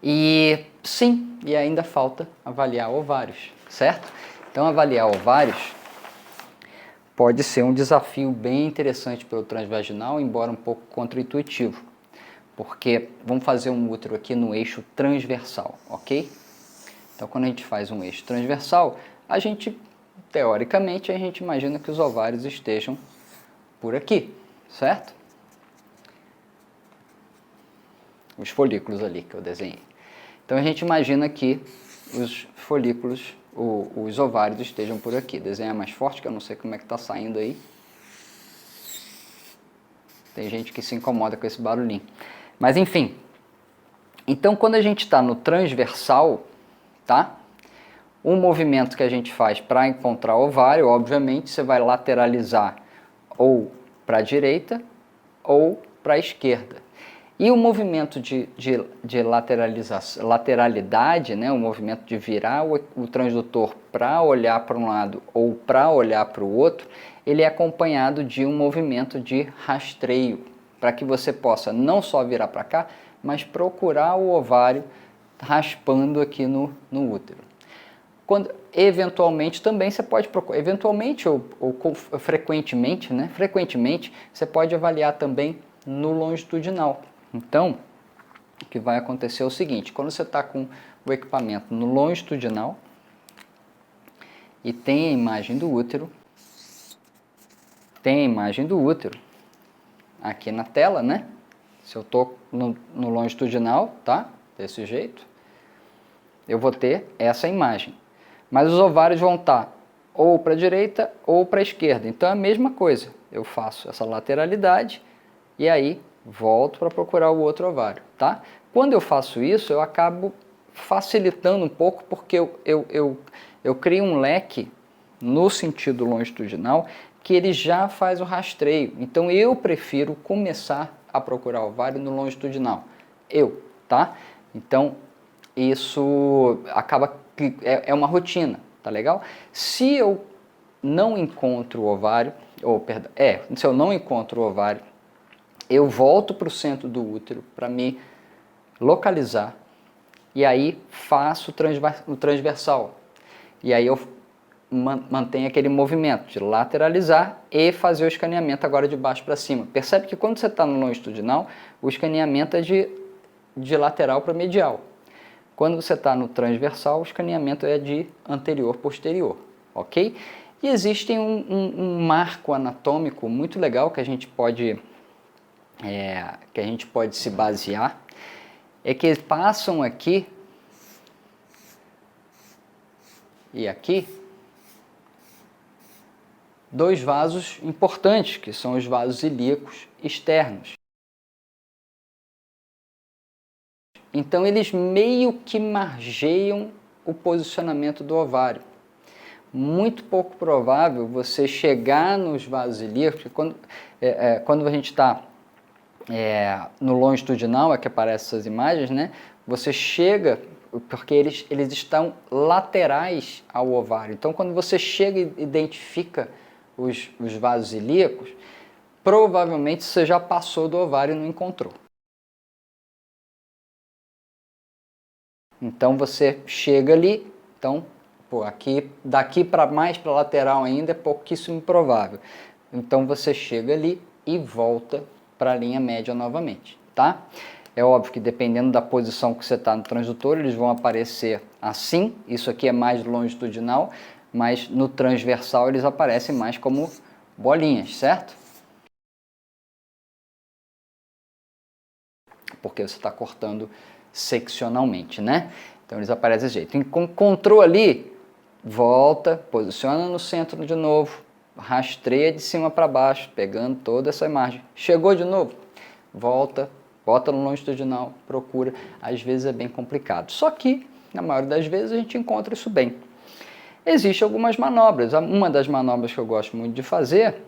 E sim, e ainda falta avaliar ovários, certo? Então avaliar ovários pode ser um desafio bem interessante pelo transvaginal, embora um pouco contraintuitivo, porque vamos fazer um útero aqui no eixo transversal, ok? Então quando a gente faz um eixo transversal, a gente, teoricamente, a gente imagina que os ovários estejam por aqui, certo? Os folículos ali que eu desenhei. Então a gente imagina que os folículos, os ovários estejam por aqui. Desenhar mais forte, que eu não sei como é que está saindo aí. Tem gente que se incomoda com esse barulhinho. Mas enfim, então quando a gente está no transversal, tá? O movimento que a gente faz para encontrar o ovário, obviamente, você vai lateralizar ou para a direita ou para a esquerda. E o movimento de lateralidade, né, o movimento de virar o transdutor para olhar para um lado ou para olhar para o outro, ele é acompanhado de um movimento de rastreio, para que você possa não só virar para cá, mas procurar o ovário raspando aqui no útero. Quando, eventualmente também você pode procurar, eventualmente ou frequentemente, né, frequentemente você pode avaliar também no longitudinal. Então, o que vai acontecer é o seguinte, quando você está com o equipamento no longitudinal e tem a imagem do útero, aqui na tela, né? Se eu estou no longitudinal, tá? Desse jeito, eu vou ter essa imagem. Mas os ovários vão estar ou para a direita ou para a esquerda. Então é a mesma coisa. Eu faço essa lateralidade e aí volto para procurar o outro ovário, tá? Quando eu faço isso, eu acabo facilitando um pouco porque eu crio um leque no sentido longitudinal que ele já faz o rastreio. Então eu prefiro começar a procurar o ovário no longitudinal. Tá? Então isso acaba que é uma rotina, tá legal? Se eu não encontro o ovário, se eu não encontro o ovário, eu volto para o centro do útero para me localizar e aí faço o transversal. E aí eu mantenho aquele movimento de lateralizar e fazer o escaneamento agora de baixo para cima. Percebe que quando você está no longitudinal, o escaneamento é de lateral para medial. Quando você está no transversal, o escaneamento é de anterior-posterior, ok? E existe um marco anatômico muito legal que a gente pode se basear, é que eles passam aqui e aqui dois vasos importantes, que são os vasos ilíacos externos. Então eles meio que margeiam o posicionamento do ovário. Muito pouco provável você chegar nos vasos ilíacos, quando a gente está no longitudinal, é que aparecem essas imagens, né? Você chega, porque eles estão laterais ao ovário. Então quando você chega e identifica os vasos ilíacos, provavelmente você já passou do ovário e não encontrou. Então você chega ali, então daqui para mais para lateral ainda é pouquíssimo provável. Então você chega ali e volta para a linha média novamente, tá? É óbvio que dependendo da posição que você está no transdutor, eles vão aparecer assim, isso aqui é mais longitudinal, mas no transversal eles aparecem mais como bolinhas, certo? Porque você está cortando seccionalmente, né? Então eles aparecem desse jeito. Encontrou ali, volta, posiciona no centro de novo, rastreia de cima para baixo, pegando toda essa imagem. Chegou de novo, volta, bota no longitudinal, procura. Às vezes é bem complicado. Só que, na maioria das vezes, a gente encontra isso bem. Existem algumas manobras. Uma das manobras que eu gosto muito de fazer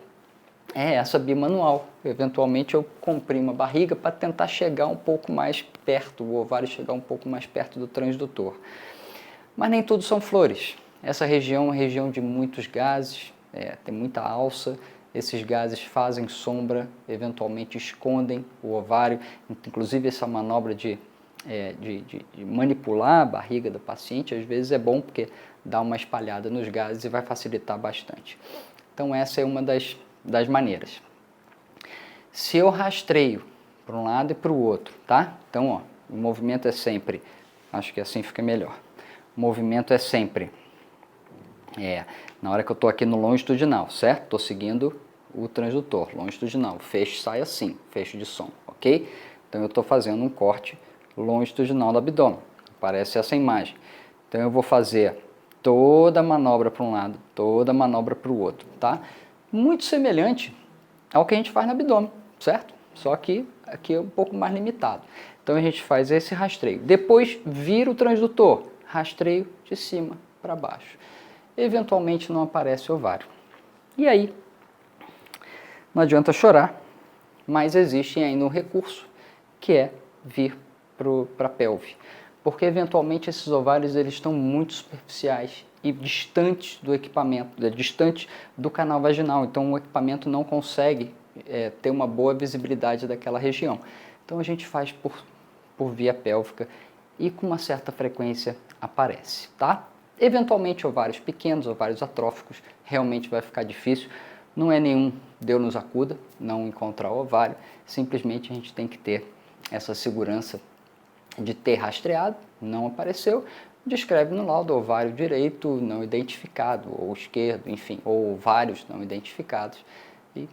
é essa bimanual. Eventualmente eu comprimo a barriga para tentar chegar um pouco mais perto, o ovário chegar um pouco mais perto do transdutor. Mas nem tudo são flores. Essa região é uma região de muitos gases, tem muita alça, esses gases fazem sombra, eventualmente escondem o ovário, inclusive essa manobra de de manipular a barriga do paciente, às vezes é bom porque dá uma espalhada nos gases e vai facilitar bastante. Então essa é uma das maneiras. Se eu rastreio para um lado e para o outro, tá? Então, ó, o movimento é sempre, acho que assim fica melhor. O movimento é sempre, na hora que eu estou aqui no longitudinal, certo? Estou seguindo o transdutor, longitudinal. O fecho sai assim, fecho de som, ok? Então eu estou fazendo um corte longitudinal do abdômen. Aparece essa imagem. Então eu vou fazer toda a manobra para um lado, toda a manobra para o outro, tá? Muito semelhante ao que a gente faz no abdômen, certo? Só que aqui é um pouco mais limitado. Então a gente faz esse rastreio. Depois vira o transdutor, rastreio de cima para baixo. Eventualmente não aparece ovário. E aí, não adianta chorar, mas existe ainda um recurso, que é vir para a pelve. Porque eventualmente esses ovários eles estão muito superficiais e distantes do equipamento, distantes do canal vaginal. Então o equipamento não consegue ter uma boa visibilidade daquela região. Então a gente faz por via pélvica e com uma certa frequência aparece, tá? Eventualmente ovários pequenos, ovários atróficos, realmente vai ficar difícil. Não é nenhum Deus nos acuda, não encontrar ovário, simplesmente a gente tem que ter essa segurança de ter rastreado, não apareceu, descreve no laudo ovário direito não identificado, ou esquerdo, enfim, ou vários não identificados, e